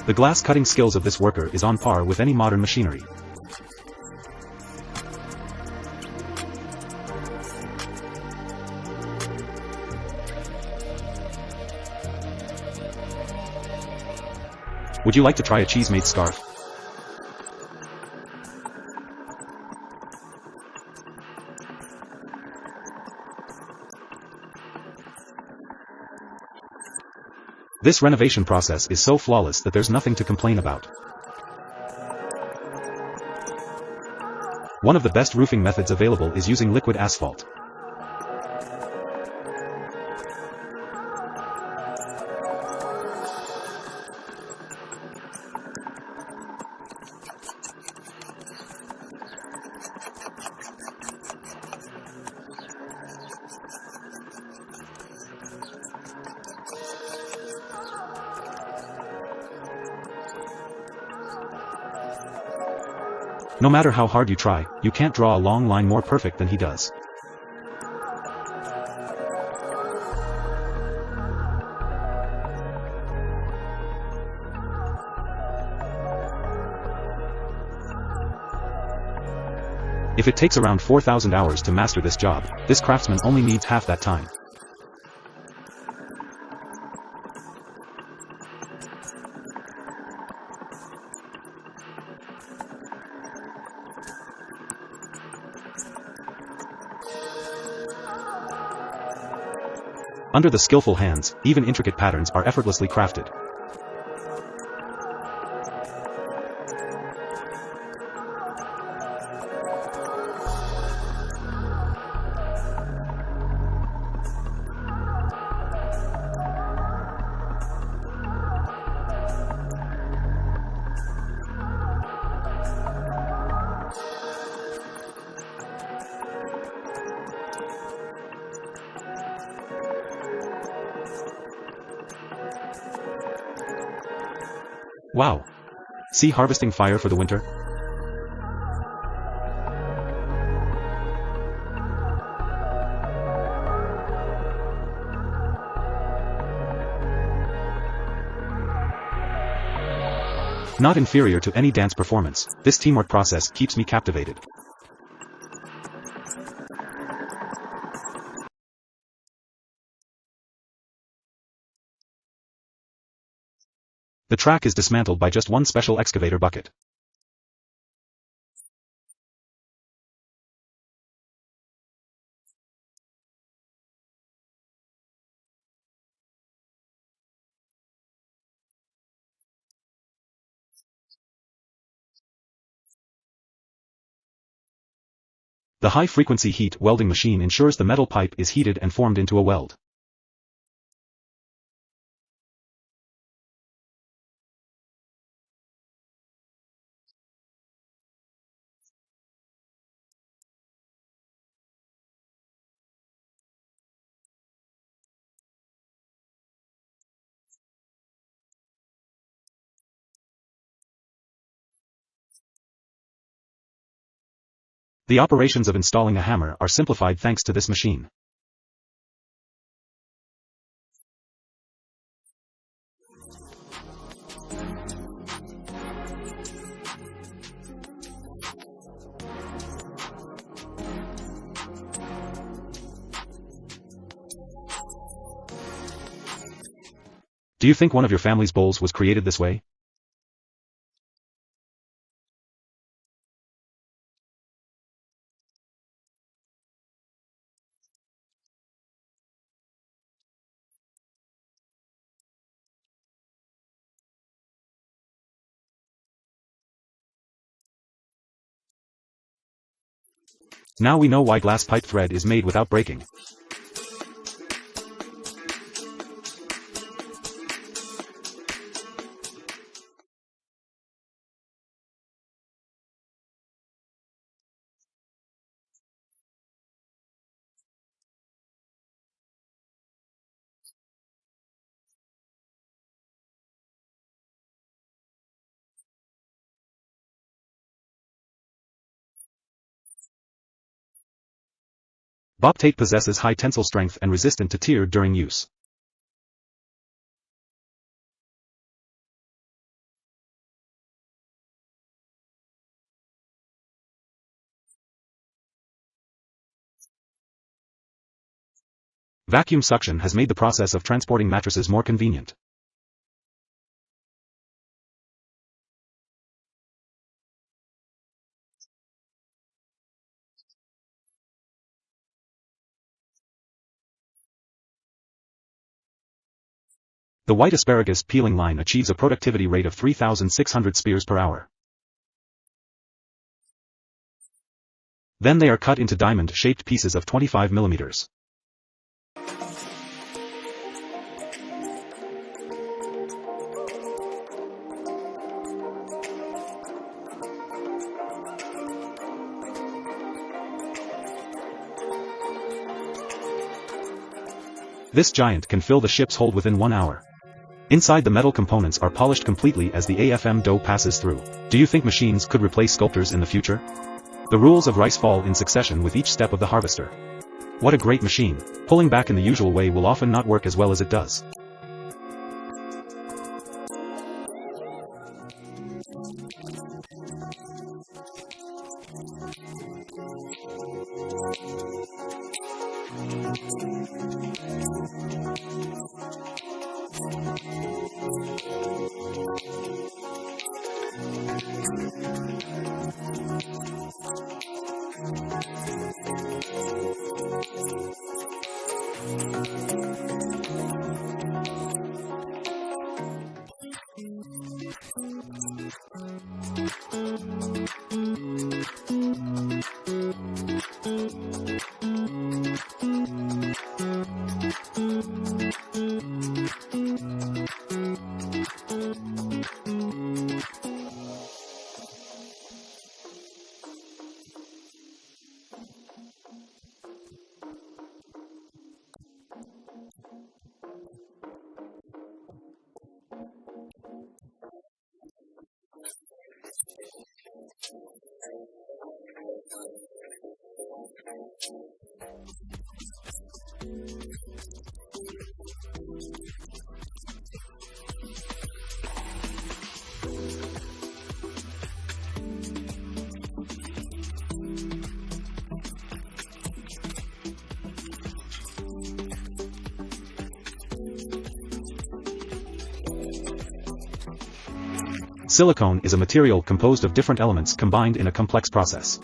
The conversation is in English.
The glass cutting skills of this worker is on par with any modern machinery. Would you like to try a cheese-made scarf? This renovation process is so flawless that there's nothing to complain about. One of the best roofing methods available is using liquid asphalt. No matter how hard you try, you can't draw a long line more perfect than he does. If it takes around 4,000 hours to master this job, this craftsman only needs half that time. Under the skillful hands, even intricate patterns are effortlessly crafted. Wow! See harvesting fire for the winter? Not inferior to any dance performance, this teamwork process keeps me captivated. The track is dismantled by just one special excavator bucket. The high-frequency heat welding machine ensures the metal pipe is heated and formed into a weld. The operations of installing a hammer are simplified thanks to this machine. Do you think one of your family's bowls was created this way? Now we know why glass pipe thread is made without breaking. Bop tape possesses high tensile strength and resistant to tear during use. Vacuum suction has made the process of transporting mattresses more convenient. The white asparagus peeling line achieves a productivity rate of 3,600 spears per hour. Then they are cut into diamond-shaped pieces of 25 millimeters. This giant can fill the ship's hold within 1 hour. Inside the metal components are polished completely as the AFM dough passes through. Do you think machines could replace sculptors in the future? The rules of rice fall in succession with each step of the harvester. What a great machine! Pulling back in the usual way will often not work as well as it does. Silicone is a material composed of different elements combined in a complex process.